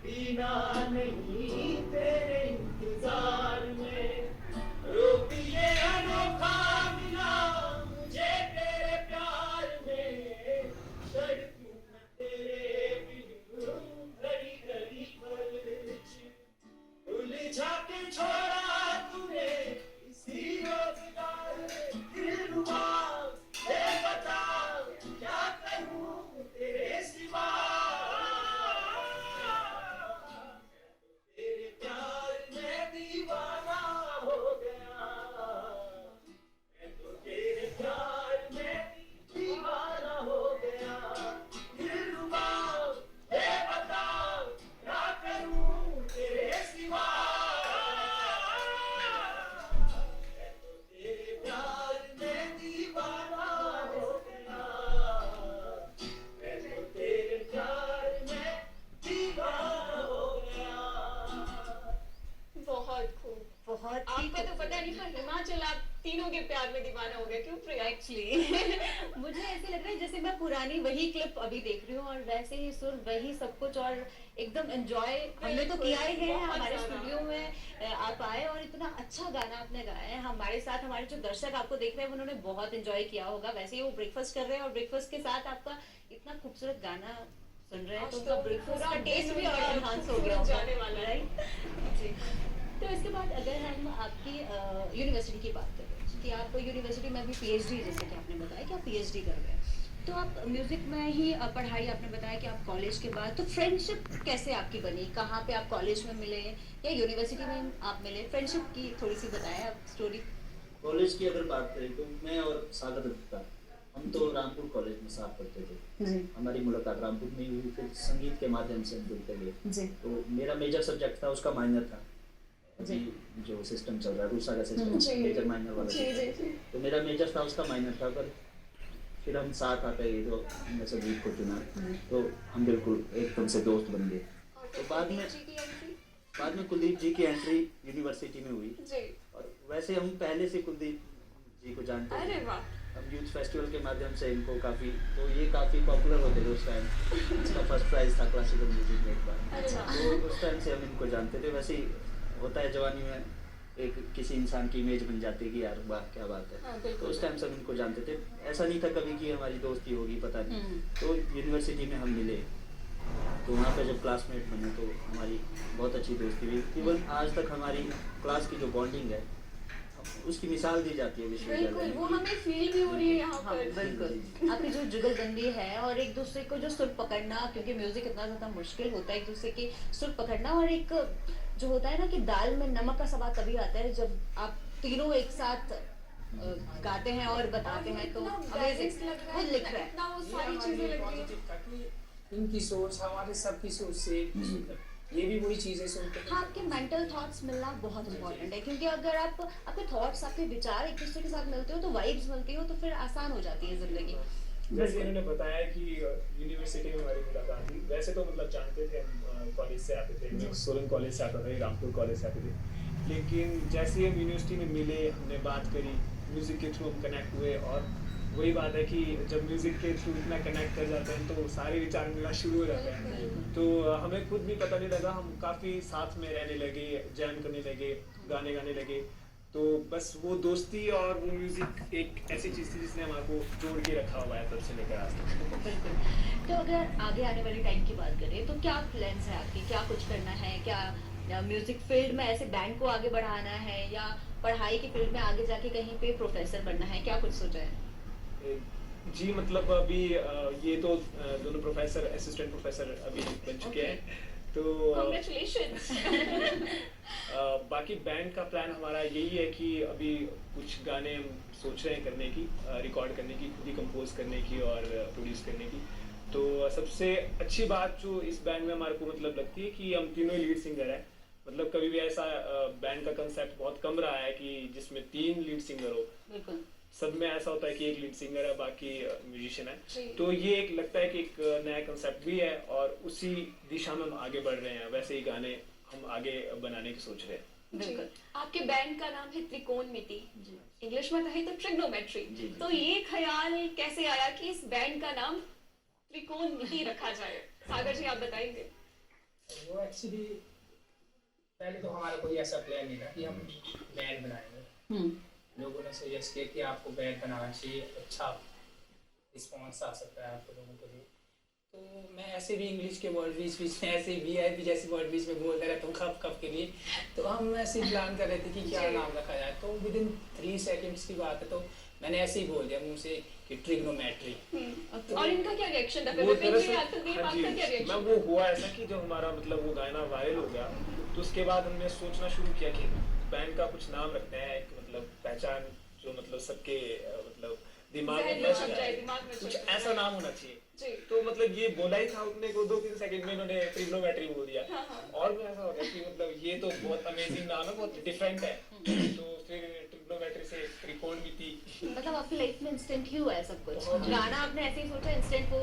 पीना नहीं तेरे इंतजार में, रोक ये अनोखा मिला मुझे तेरे प्यार में, तड़पूं मैं तेरे बिन घड़ी घड़ी पल उलझा के छोड़ा तूने इसी रोजगार में, दिलरुबा ये बता क्या करूं तेरे सिवा, तेरे प्यार में दीवाना हो गया, मैं तो तेरे प्यार में दीवाना हो गया, दिलरुबा ये बता क्या करूं तेरे सिवा, मैं तो तेरे प्यार में दीवाना हो गया, मैं तो तेरे प्यार में दीवाना हो गया। बहुत खूब। बहुत ही आपका तो पता नहीं पर हिमाचल आप तीनों के प्यार में दीवाना हो गया, क्यों प्रिया? एक्चुअली मुझे ऐसे लग रहा है जैसे मैं पुरानी वही क्लिप अभी देख रही हूँ और वैसे ही सुर वही सब कुछ और एकदम एंजॉय हमने तो किया ही है। बहुत हमारे ज़्यादा। स्टूडियो में आप आए और इतना अच्छा गाना आपने गाया है हमारे साथ। हमारे जो दर्शक आपको देख रहे हैं उन्होंने बहुत एंजॉय किया होगा। वैसे ही वो ब्रेकफास्ट कर रहे हैं और ब्रेकफास्ट के साथ आपका इतना खूबसूरत गाना सुन रहे हैं तो उनका ब्रेकफास्ट का टेस्ट भी और एनहांस हो गया होगा, जाने वाला है। राइट जी। तो इसके बाद अगर हम आपकी यूनिवर्सिटी की बात करें कि आप यूनिवर्सिटी में भी पीएचडी, जैसे कि आपने बताया कि आप पीएचडी कर रहे हैं, तो आप म्यूजिक में ही पढ़ाई, आपने बताया कि आप कॉलेज के बाद, तो फ्रेंडशिप कैसे आपकी बनी? कहाँ पे आप कॉलेज में मिले या यूनिवर्सिटी में आप मिले? फ्रेंडशिप की थोड़ी सी बताएं आप स्टोरी। कॉलेज की अगर बात करें तो मैं और सागर दत्ता, हम तो रामपुर कॉलेज में साथ पढ़ते थे। जी हमारी मुलाकात रामपुर में हुई, फिर संगीत के माध्यम से हम जुड़ते गए। जी तो मेरा मेजर सब्जेक्ट था, उसका माइनर था। अभी जो सिस्टम चल रहा है रूसा का जी। सिस्टम, मेजर माइनर वाला जी जी system। जी। तो मेरा मेजर था, उसका माइनर था। पर फिर हम साथ आते गए तो हमने संगीत को चुना, तो हम बिल्कुल एकदम से दोस्त बन गए। तो बाद में जी की एंट्री? कुलदीप जी की एंट्री यूनिवर्सिटी में हुई। जी। और वैसे हम पहले से कुलदीप जी को जानते थे। अरे वाह। हम यूथ फेस्टिवल के माध्यम से इनको काफ़ी, तो ये काफ़ी पॉपुलर होते थे उस टाइम। इसका फर्स्ट प्राइज था क्लासिकल म्यूजिक में एक बार। अरे वाह। तो उस टाइम से हम इनको जानते थे। वैसे ही होता है जवानी में, एक किसी इंसान की इमेज बन जाती है कि यार वाह क्या बात है। हाँ, तो बिल्कुल। उस टाइम से हम इनको जानते थे। ऐसा नहीं था कभी कि हमारी दोस्ती होगी, पता नहीं। तो यूनिवर्सिटी में हम मिले, तो वहाँ पे जब क्लासमेट बने तो हमारी बहुत अच्छी दोस्ती हुई। इवन आज तक हमारी क्लास की जो बॉन्डिंग है उसकी मिसाल दी जाती है बिल्कुल, विश्वविद्यालय वो में। हमें फील भी हो रही है यहाँ हाँ पर। बिल्कुल। आपकी जो जुगलबंदी है और एक दूसरे को जो सुर पकड़ना, क्योंकि म्यूजिक इतना ज्यादा मुश्किल होता है, एक दूसरे की सुर पकड़ना, और एक जो होता है ना कि दाल में नमक का स्वाद तभी आता है जब आप तीनों एक साथ गाते हैं और बताते हैं। तो इतना अमेजिंग, बैलेंस लग रहा खुद है, लिख रहे हैं। इतना वो ये सारी हमारे चीजें लिए लग रही पॉजिटिव था कि इनकी सोच हमारे सबकी सोच से मतलब ये भी वही चीजें सुनते हैं। हाँ, आपके मेंटल थॉट्स मिलना बहुत इंपॉर्टेंट है, क्योंकि अगर आप आपके थॉट्स, आपके विचार एक दूसरे के साथ मिलते हो तो वाइब्स मिलती हो, तो फिर आसान हो जाती है जिंदगी। जैसे इन्होंने बताया कि यूनिवर्सिटी में हमारी मुलाकात हुई। वैसे तो मतलब जानते थे, हम कॉलेज से आते थे, मैं सोलन कॉलेज से आता था, रामपुर कॉलेज से आते थे। लेकिन जैसे ही हम यूनिवर्सिटी में मिले, हमने बात करी, म्यूजिक के थ्रू हम कनेक्ट हुए। और वही बात है कि जब म्यूजिक के थ्रू इतना कनेक्ट कर जाते हैं तो सारे विचार मिलना शुरू हो जाते हैं। तो हमें खुद भी पता नहीं लगा, हम काफ़ी साथ में रहने लगे, जैम करने लगे, गाने गाने लगे। तो बस वो दोस्ती और वो म्यूजिक एक ऐसी चीज़ थी जिसने हमारे को जोड़ के रखा हुआ है तब से लेकर आज तक। बिल्कुल। तो अगर आगे आने वाले टाइम की बात करें तो क्या प्लान्स है आपके? क्या कुछ करना है? क्या म्यूजिक फील्ड में ऐसे बैंड को आगे बढ़ाना है या पढ़ाई की फील्ड में आगे जाके कहीं पे प्रोफेसर बनना है? क्या कुछ सोचा है? जी मतलब अभी ये तो दोनों प्रोफेसर, असिस्टेंट प्रोफेसर अभी बन चुके हैं। तो Congratulations। बाकी बैंड का प्लान हमारा यही है कि अभी कुछ गाने हम सोच रहे हैं करने की, रिकॉर्ड करने की, खुद ही कंपोज करने की और प्रोड्यूस करने की। तो सबसे अच्छी बात जो इस बैंड में हमारे को मतलब लगती है कि हम तीनों लीड सिंगर हैं। मतलब कभी भी ऐसा बैंड का कंसेप्ट बहुत कम रहा है कि जिसमें 3 लीड सिंगर हो। बिल्कुल। सब में ऐसा होता है कि एक लीड सिंगर है, बाकी म्यूजिशियन जी। है। तो ये एक लगता है कि एक नया कंसेप्ट भी है और उसी दिशा में हम आगे बढ़ रहे हैं। वैसे ही गाने हम आगे बनाने की सोच रहे हैं। जी। बिल्कुल। आपके बैंड का नाम है त्रिकोणमिति, इंग्लिश में कहे तो ट्रिग्नोमेट्री। जी। तो ये ख्याल कैसे आया कि इस बैंड का नाम त्रिकोणमिति रखा जाए? सागर जी आप बताएंगे। वो एक्चुअली पहले तो हमारा कोई ऐसा प्लान नहीं था कि हम बैंड बनाएंगे। लोगों ने सजेस्ट किया कि आपको बैंड बनाना चाहिए, अच्छा रिस्पॉन्स आ सकता है आपको लोगों को भी। तो मैं ऐसे भी इंग्लिश के वर्ड बीच बीच में ऐसे VIP जैसे वर्ड बीच में बोलता रहता हूँ खप खप के लिए। तो हम ऐसे ही प्लान कर रहे थे कि क्या नाम रखा जाए। तो विद इन 3 सेकेंड्स की बात है तो मैंने ऐसे ही बोल दिया मुँह से कि ट्रिग्नोमेट्री। और इनका क्या रिएक्शन था? वो फिर दरअसल आपका हाँ क्या जी, रिएक्शन? मैम वो हुआ ऐसा कि जब हमारा मतलब वो गाना वायरल हो गया तो उसके बाद हमने सोचना शुरू किया कि बैंड का कुछ नाम रखते हैं, एक मतलब पहचान जो मतलब सबके मतलब दिमाग में बस जाए, कुछ ऐसा नाम होना चाहिए। तो मतलब ये बोला ही था उतने को 2-3 सेकंड में इन्होंने ट्रिग्नोमेट्री बोल दिया। और भी ऐसा हो गया कि मतलब ये तो बहुत अमेजिंग नाम है, बहुत डिफरेंट है। तो फिर ट्रिग्नोमेट्री से त्रिकोणमिति। मतलब आपकी लाइफ में इंस्टेंट ही हुआ है सब कुछ। गाना आपने ऐसे ही सोचा, इंस्टेंट वो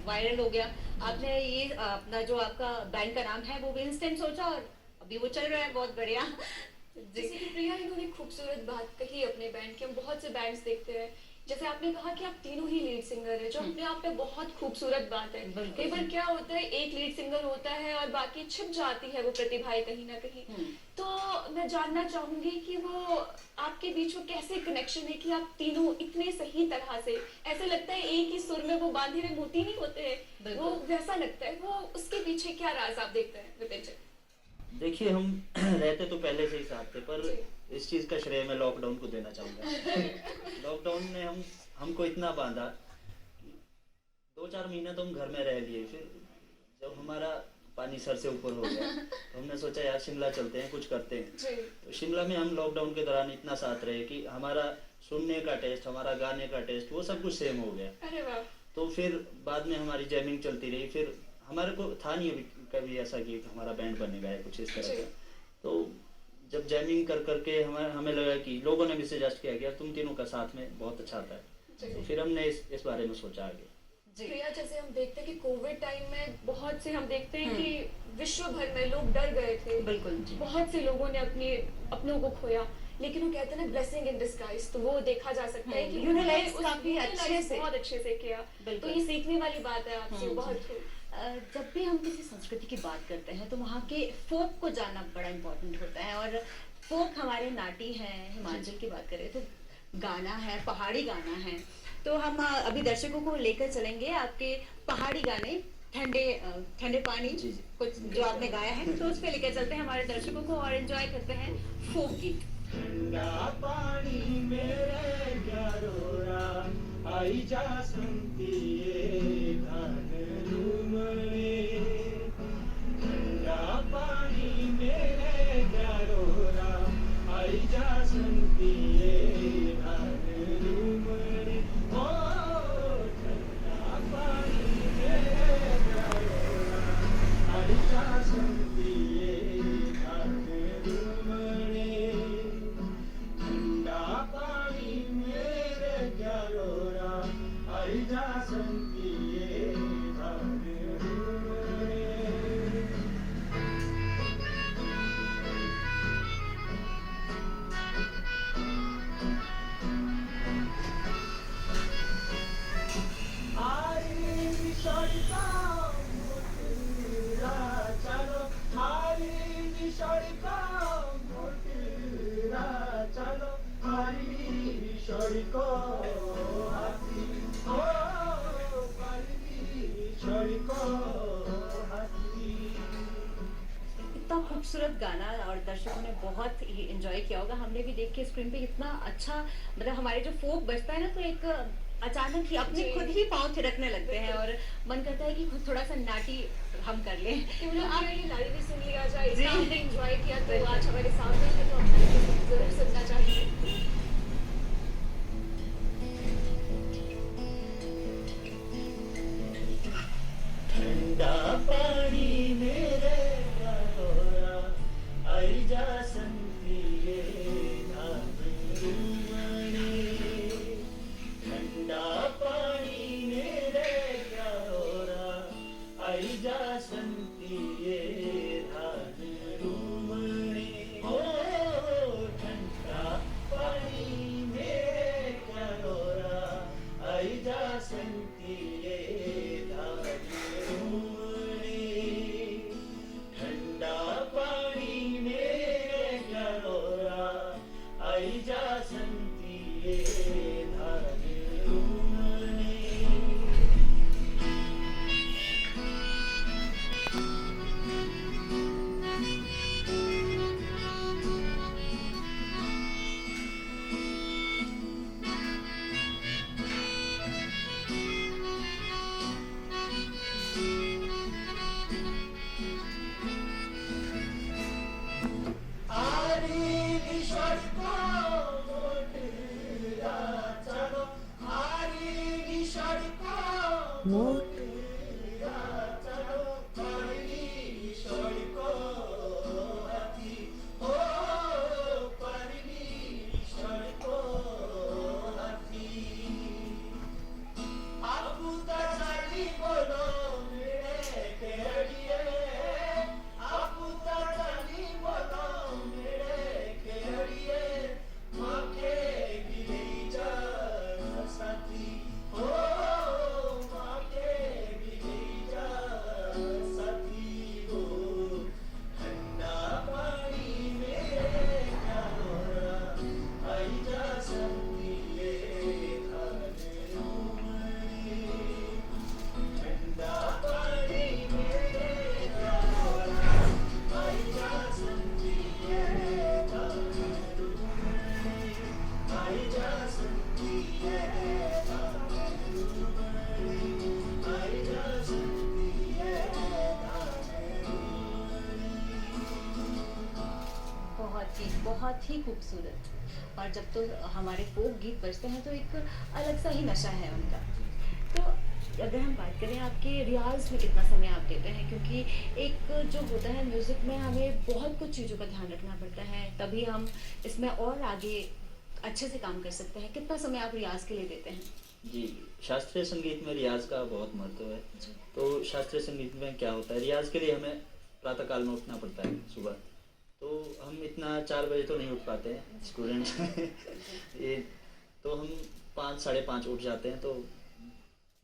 वायरल हो गया। आपने ये अपना जो आपका बैंड का नाम है वो भी इंस्टेंट सोचा और अभी वो चल रहा है, बहुत बढ़िया। जैसे कि प्रिया इन्होंने खूबसूरत बात कही अपने बैंड की। हम बहुत से बैंड्स देखते हैं, जैसे आपने कहा कि आप तीनों ही लीड सिंगर है, जो अपने आप में बहुत खूबसूरत बात है। कई बार क्या होता है, एक लीड सिंगर होता है और बाकी छिप जाती है वो प्रतिभाएं कहीं ना कहीं। तो मैं जानना चाहूंगी कि वो आपके बीच में कैसे कनेक्शन है कि आप तीनों इतने सही तरह से, ऐसे लगता है एक ही सुर में वो बांधे हुए मोती नहीं होते हैं, वो वैसा लगता है। वो उसके पीछे क्या राज आप देखते हैं विपिन जी? देखिए हम रहते तो पहले से ही साथ थे, पर इस चीज़ का श्रेय मैं लॉकडाउन को देना चाहूँगा। लॉकडाउन ने हमको इतना बांधा कि 2-4 महीने तो हम घर में रह लिए। फिर जब हमारा पानी सर से ऊपर हो गया तो हमने सोचा यार शिमला चलते हैं, कुछ करते हैं। तो शिमला में हम लॉकडाउन के दौरान इतना साथ रहे कि हमारा सुनने का टेस्ट, हमारा गाने का टेस्ट, वो सब कुछ सेम हो गया। अरे वाह। तो फिर बाद में हमारी जैमिंग चलती रही। फिर हमारे को था नहीं अभी कभी ऐसा कि हमारा बैंड बनेगा या कुछ इस तरह का। तो जब जैमिंग कर करके हमें लगा कि लोगों ने भी सजेस्ट किया कि यार तुम तीनों का साथ में बहुत अच्छा आता है। तो फिर हमने इस बारे में सोचा आगे। प्रिया, जैसे हम देखते हैं कि कोविड टाइम में बहुत से हम देखते हैं कि विश्व भर में लोग डर गए थे। बिल्कुल। बहुत से लोगों ने अपनों को खोया, लेकिन वो कहते हैं ना ब्लेसिंग इन डिस्गाइज। तो वो देखा जा सकता है कि यूटिलाइज काफी अच्छे से, बहुत अच्छे से किया। तो ये सीखने वाली बात है आपसे बहुत। जब भी हम किसी संस्कृति की बात करते हैं तो वहाँ के फोक को जानना बड़ा इम्पोर्टेंट होता है। और फोक हमारे नाटी हैं, हिमाचल की बात करें तो गाना है, पहाड़ी गाना है। तो हम अभी दर्शकों को लेकर चलेंगे आपके पहाड़ी गाने ठंडे पानी कुछ जो आपने गाया है, तो उस पे लेकर चलते हैं हमारे दर्शकों को और एंजॉय करते हैं फोक गीत। ठंडा पानी मेरे गरोरा आई जा सुनती ये धान रूमरे। ठंडा पानी मेरे गरोरा आई जा सुनती ये धान रूमरे। ओ ठंडा पानी मेरे गरोरा आई जा सुनती ये धान रूमरे। ठंडा पानी मेरे गरोरा आई जा सुनती ये धान रूमरे। इतना खूबसूरत गाना और दर्शकों ने बहुत ही एंजॉय किया होगा। हमने भी देख के स्क्रीन पे इतना अच्छा, मतलब हमारे जो फोक बजता है ना, तो एक अचानक ही अपने खुद ही पाँव थिरकने लगते हैं और मन करता है कि खुद थोड़ा सा नाटी हम कर लें। क्यों ना आप ये लाइव भी सुन लिया जाए। इतना हमने एंजॉय किया तो आज हमारे सामने है, तो हम जरूर सुनना चाहिए। ठंडा पानी मेरे गरोरा आई जा सुनती ये धान रूमरे। ठंडा पानी मेरे गरोरा आई जा सुनती ये धान रूमरे। ओ ठंडा पानी बहुत ही खूबसूरत। और जब तो हमारे फोक गीत बजते हैं तो एक अलग सा ही नशा है उनका। तो अगर हम बात करें आपके रियाज में कितना समय आप देते हैं, क्योंकि एक जो होता है म्यूज़िक में हमें बहुत कुछ चीज़ों का ध्यान रखना पड़ता है, तभी हम इसमें और आगे अच्छे से काम कर सकते हैं। कितना समय आप रियाज के लिए देते हैं? जी, शास्त्रीय संगीत में रियाज का बहुत महत्व है। तो शास्त्रीय संगीत में क्या होता है, रियाज के लिए हमें प्रातःकाल में उठना पड़ता है सुबह। तो हम इतना 4 बजे तो नहीं उठ पाते हैं स्टूडेंट्स ये, तो हम 5 साढ़े 5 उठ जाते हैं, तो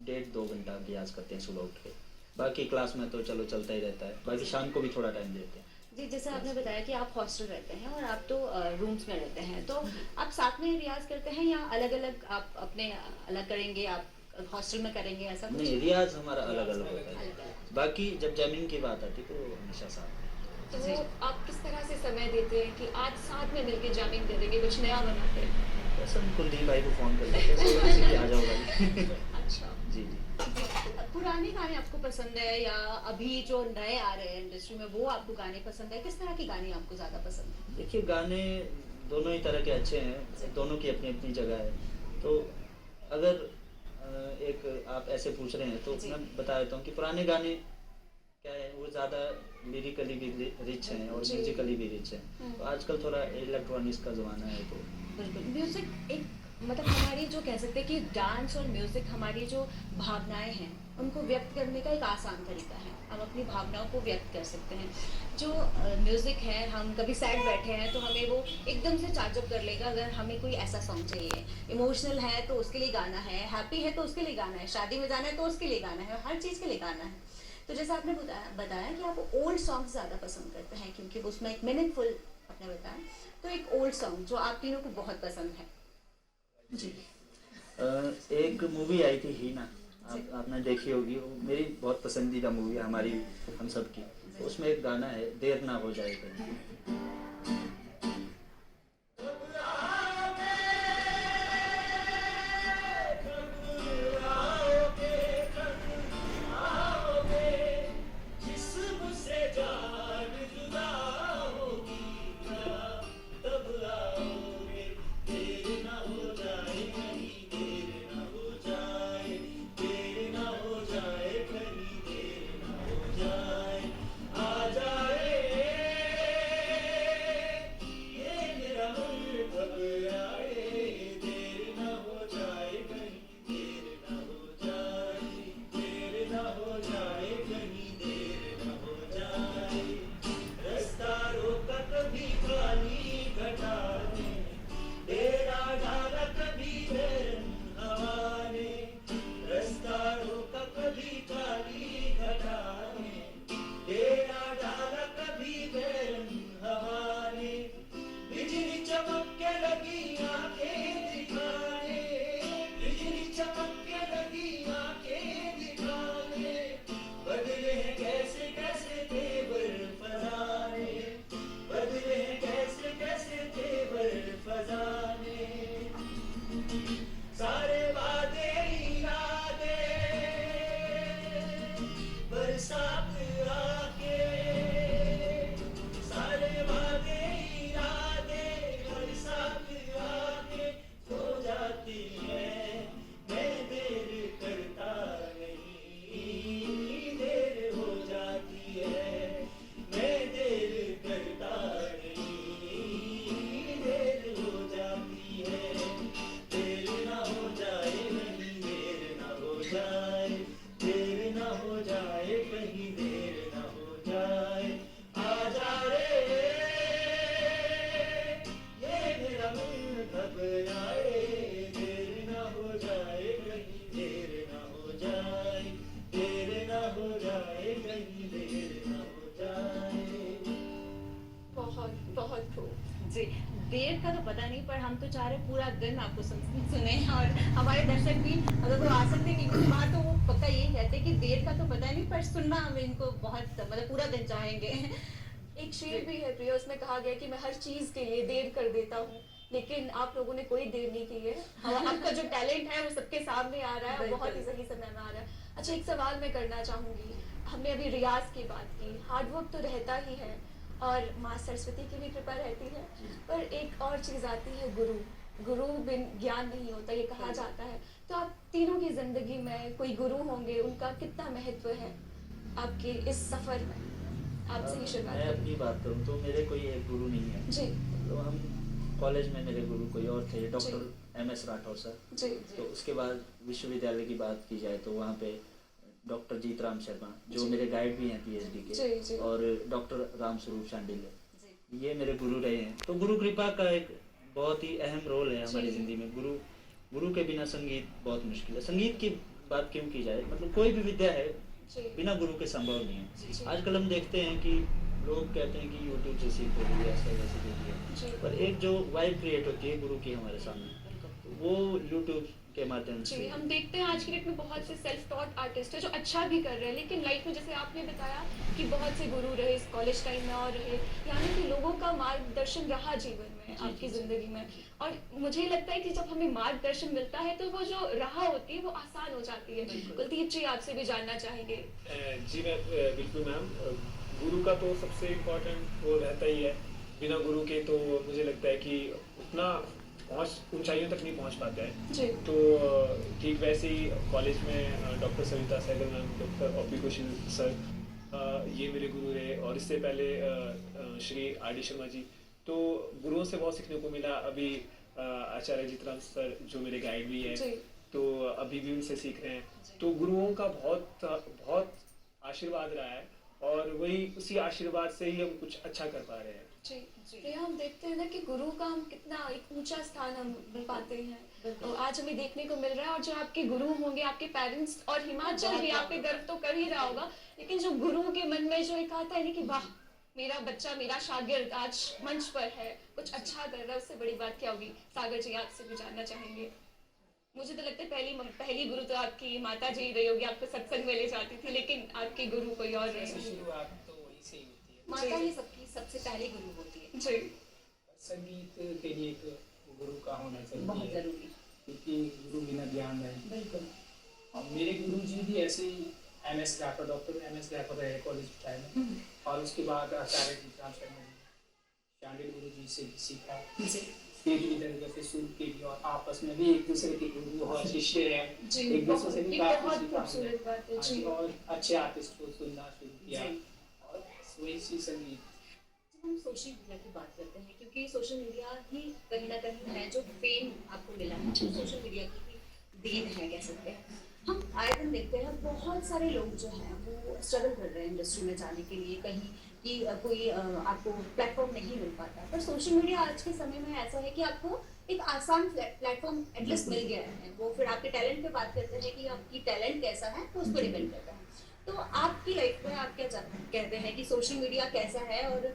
1.5-2 घंटा रियाज करते हैं सुबह उठ के। बाकी क्लास में तो चलो चलता ही रहता है, बाकी शाम को भी थोड़ा टाइम देते हैं। जी, जैसे आपने बताया कि आप हॉस्टल रहते हैं और आप तो रूम्स में रहते हैं, तो आप साथ में रियाज करते हैं या अलग अलग आप अपने अलग करेंगे, आप हॉस्टल में करेंगे, ऐसा कुछ? नहीं, रियाज हमारा अलग अलग होता है। बाकी जब जैमिंग की बात आती तो हमेशा साथ। तो आप किस तरह से समय देते हैं कि आज साथ में मिलके जैमिंग करेंगे, कुछ नया बनाते हैं? बस हम कुलदीप भाई को फ़ोन कर लेते हैं कि आ जाओ भाई। अच्छा जी जी। पुराने गाने आपको पसंद है या अभी जो नए आ रहे हैं इंडस्ट्री में वो आपको गाने पसंद है? किस तरह के गाने आपको ज़्यादा पसंद है? देखिए, गाने दोनों ही तरह के अच्छे हैं, दोनों की अपनी अपनी जगह है। तो अगर एक आप ऐसे पूछ रहे हैं तो मैं बता देता हूँ कि पुराने गाने क्या है, वो ज़्यादा लिरिकली भी रिच हैं और म्यूजिकली भी रिच हैं। तो आजकल थोड़ा इलेक्ट्रॉनिक्स का ज़माना है, तो बिल्कुल म्यूजिक एक मतलब हमारी जो कह सकते हैं कि डांस और म्यूजिक हमारी जो भावनाएं हैं उनको व्यक्त करने का एक आसान तरीका है। हम अपनी भावनाओं को व्यक्त कर सकते हैं। जो म्यूजिक है, हम कभी सैड बैठे हैं तो हमें वो एकदम से चार्जअप कर लेगा अगर हमें कोई ऐसा सॉन्ग चाहिए। इमोशनल है तो उसके लिए गाना है, हैप्पी है तो उसके लिए गाना है, शादी में जाना है तो उसके लिए गाना है, हर चीज़ के लिए गाना है। तो जैसे आपने बताया कि आप ओल्ड सॉन्ग ज़्यादा पसंद करते हैं क्योंकि उसमें एक मीनिंगफुल आपने बताया, तो एक ओल्ड सॉन्ग जो आप तीनों को बहुत पसंद है। जी, एक मूवी आई थी हीना, आपने देखी होगी, वो मेरी बहुत पसंदीदा मूवी है, हमारी हम सब की। तो उसमें एक गाना है, देर ना हो जाए कभी। देर का तो पता नहीं, पर हम तो चाह रहे पूरा दिन आपको सुने, और हमारे दर्शक भी अगर वो आ सकते टीवी के बाहर तो वो पक्का यही कहते कि देर का तो पता नहीं, पर सुनना हम इनको बहुत मतलब पूरा दिन चाहेंगे। एक शेर भी है प्रिया, उसमें कहा गया कि मैं हर चीज के लिए देर कर देता हूँ, लेकिन आप लोगों ने कोई देर नहीं की है। आपका जो टैलेंट है वो सबके सामने आ रहा है और बहुत ही सही समय में आ रहा है। अच्छा, एक सवाल मैं करना चाहूंगी। हमने अभी रियाज की बात की, हार्ड वर्क तो रहता ही है और माँ सरस्वती की भी कृपा रहती है, पर एक और चीज आती है गुरु। गुरु बिन ज्ञान नहीं होता, ये कहा जाता है। तो आप तीनों की जिंदगी में कोई गुरु होंगे, उनका कितना महत्व है आपके इस सफर में? आपसे ही शुरुआत मैं करें। अपनी बात करूँ तो मेरे कोई एक गुरु नहीं है। जी तो हम कॉलेज में मेरे गुरु कोई और थे, डॉक्टर MS राठौर सर। जी तो उसके बाद विश्वविद्यालय की बात की जाए तो वहाँ पे डॉक्टर जीतराम शर्मा जो जी। मेरे गाइड भी हैं PhD जी, जी। के, और डॉक्टर रामस्वरूप शांडिल्य, ये मेरे गुरु रहे हैं। तो गुरु कृपा का एक बहुत ही अहम रोल है हमारी जी। जिंदगी में। गुरु के बिना संगीत बहुत मुश्किल है। संगीत की बात क्यों की जाए, मतलब कोई भी विद्या है जी बिना गुरु के संभव नहीं जी। है। आजकल हम देखते हैं कि लोग कहते हैं कि YouTube से सीखो, ऐसा वैसे देखिए, जी पर एक जो वाइब क्रिएट होती है गुरु की हमारे सामने, वो YouTube के माध्यम जी, से। हम देखते हैं आज की डेट में बहुत से सेल्फ टॉट आर्टिस्ट है जो अच्छा भी कर रहे हैं, लेकिन लाइफ में जैसे आपने बताया कि बहुत से गुरु रहे इस कॉलेज टाइम में और रहे, यानी कि लोगों का मार्गदर्शन रहा जीवन में, आपकी जिंदगी में। और मुझे लगता है कि जब हमें मार्गदर्शन मिलता है तो वो जो राह होती है वो आसान हो जाती है। कुलदीप जी, आपसे भी जानना चाहेंगे। जी मैं बिल्कुल मैम, गुरु का तो सबसे इम्पोर्टेंट वो रहता ही है। बिना गुरु के तो मुझे लगता है कि उतना ऊंचाइयों तक नहीं पहुंच पाता है। जी तो ठीक वैसे ही कॉलेज में doctor Savita Sehgal ma'am, doctor OP Kaushal sir, ये मेरे गुरु रहे, और इससे पहले श्री RD शर्मा जी। तो गुरुओं से बहुत सीखने को मिला। अभी आचार्य जीतराम सर जो मेरे गाइड भी जी। हैं, तो अभी भी उनसे सीख रहे हैं। तो गुरुओं का बहुत बहुत आशीर्वाद रहा है, और वही उसी आशीर्वाद से ही हम कुछ अच्छा कर पा रहे हैं। जी तो हम देखते हैं ना कि गुरु का हम कितना एक ऊंचा स्थान हम पाते हैं, तो आज हमें देखने को मिल रहा है। और जो आपके गुरु होंगे, आपके पेरेंट्स और हिमाचल भी आप पे गर्व तो कर ही रहा होगा, लेकिन जो गुरु के मन में जो एक आता है ना कि वाह, मेरा बच्चा, मेरा शागिर्द आज मंच पर है, कुछ अच्छा कर रहा है, उससे बड़ी बात क्या होगी? सागर जी, आपसे भी जानना चाहेंगे। मुझे तो लगता है पहली गुरु तो आपकी माता जी रही होगी, आपको सत्संग में ले जाती थी, लेकिन आपके गुरु कोई और रहे होंगे। शुरुआत तो वही से ही होती है। माता ही सबकी सबसे पहली गुरु होती है। जी संगीत के लिए एक गुरु का होना बहुत जरूरी है, जरूरी। क्योंकि गुरु बिना ज्ञान नहीं। बिल्कुल। और मेरे गुरु जी भी ऐसे ही MS Rathore, doctor MS Rathore रहे कॉलेज टाइम में, और उसके बाद आचार्य जीतराम शर्मा जी, शांडिल गुरु जी से भी सीखा। स्टेज लीडर से सुन के भी, और आपस में भी एक दूसरे के गुरु और शिष्य हैं, जी, एक दूसरे से भी एक काफी बहुत सीखा खूबसूरत बात है। हमने। जी और अच्छे आर्टिस्ट को सुनना शुरू किया, और वही सी संगीत। जब हम सोशल मीडिया की बात करते हैं, क्योंकि सोशल मीडिया ही कहीं ना कहीं है जो फेम आपको मिला है, सोशल मीडिया की भी देन है कह सकते हैं। हम आए दिन देखते हैं बहुत सारे लोग जो हैं वो स्ट्रगल कर रहे हैं इंडस्ट्री में जाने के लिए, कहीं कि कोई आपको प्लेटफॉर्म नहीं मिल पाता। पर सोशल मीडिया आज के समय में ऐसा है कि आपको एक आसान प्लेटफॉर्म एटलीस्ट मिल गया है। वो फिर आपके टैलेंट पे बात करते हैं कि आपकी टैलेंट कैसा है, तो उस पर डिपेंड करता है। तो आपकी लाइफ में आप क्या कहते हैं कि सोशल मीडिया कैसा है और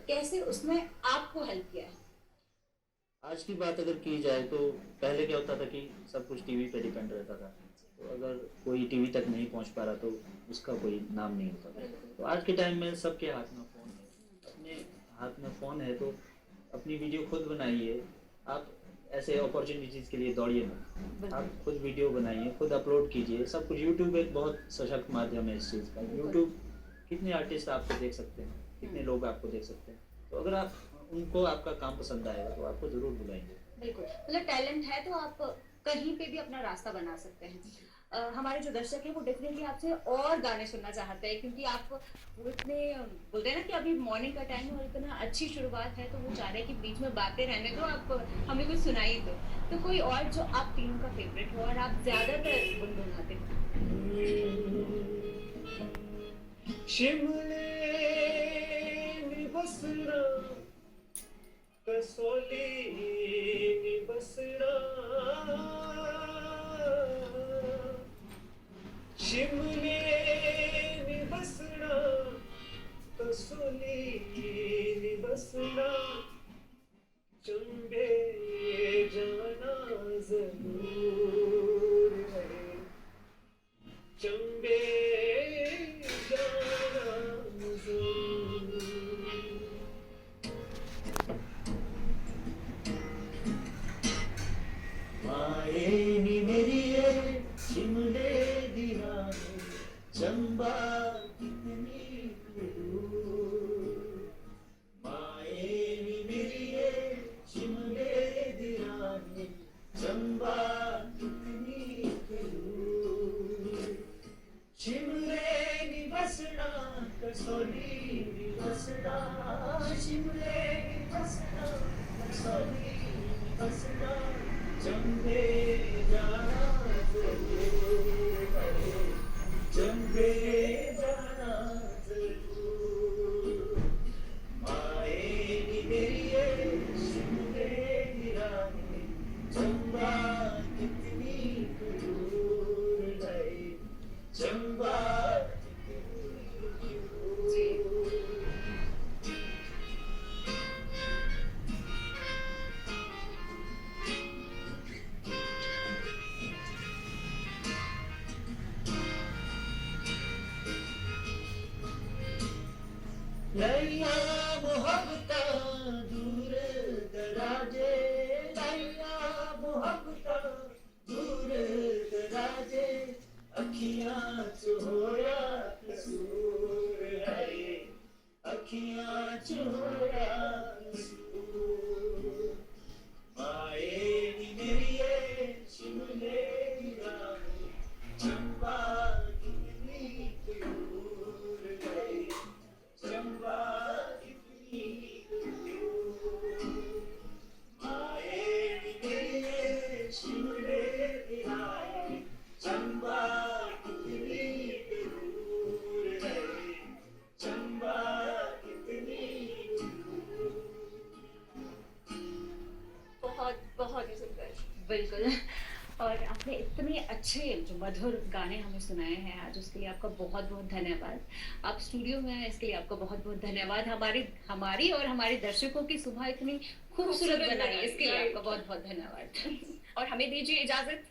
कैसे उसने आपको हेल्प किया है? आज की बात अगर की जाए तो पहले क्या होता था कि सब कुछ टीवी पे डिपेंड रहता था। तो अगर कोई टीवी तक नहीं पहुंच पा रहा तो उसका कोई नाम नहीं होता था। तो आज के टाइम में सबके हाथ में फ़ोन है, अपने हाथ में फ़ोन है, तो अपनी वीडियो खुद बनाइए। आप ऐसे अपॉर्चुनिटीज़ के लिए दौड़िए मत, आप खुद वीडियो बनाइए, खुद अपलोड कीजिए। सब कुछ यूट्यूब एक बहुत सशक्त माध्यम है इस चीज़ का। यूट्यूब कितने आर्टिस्ट आपको देख सकते हैं, कितने लोग आपको देख सकते हैं। तो अगर आप उनको आपका काम पसंद आएगा तो आपको ज़रूर बुलाएंगे। बिल्कुल, मतलब टैलेंट है तो आप कहीं पे भी अपना रास्ता बना सकते हैं। हमारे जो दर्शक हैं वो डेफिनेटली आपसे और गाने सुनना चाहते हैं, क्योंकि आप वो इतने बोलते हैं ना कि अभी मॉर्निंग का टाइम है और इतना अच्छी शुरुआत है, तो वो चाह रहे हैं कि बीच में बातें रहने दो, आप हमें कुछ सुनाइए दो। तो कोई और जो आप तीनों का फेवरेट हो और आप ज्यादातर गुनगुनाते हो? शिमले में बसना, कसौली में बसना, शिमले में बसना, कसौली में बसना, चल कसौली भी बसना शिमले भी बसना कसौली भी बसना चंबे जाना जरूर है चंबे जाना जरूर आएगी मेरी ये शिमले की रानी चंबा कितनी दूर है चंबा कितनी दूर लैया मोहब्बता दूर दराजे लैया मोहब्बता दूर दराजे अखियां चोरा कसूर है अखियां चोरा कसूर आएगी मेरी ये शिमले की रानी चंबा कितनी दूर है चंबा कितनी दूर आएगी मेरी ये शिमले की रानी चंबा कितनी दूर है चंबा कितनी दूर बहुत बहुत ही सुंदर। बिल्कुल। और आपने इतने अच्छे जो मधुर गाने हमें सुनाए हैं आज, उसके लिए आपका बहुत बहुत धन्यवाद। आप स्टूडियो में आए इसके लिए आपका बहुत बहुत धन्यवाद। हमारी और हमारे दर्शकों की सुबह इतनी खूबसूरत बनाई इसके लिए आपका बहुत बहुत धन्यवाद। और हमें दीजिए इजाजत।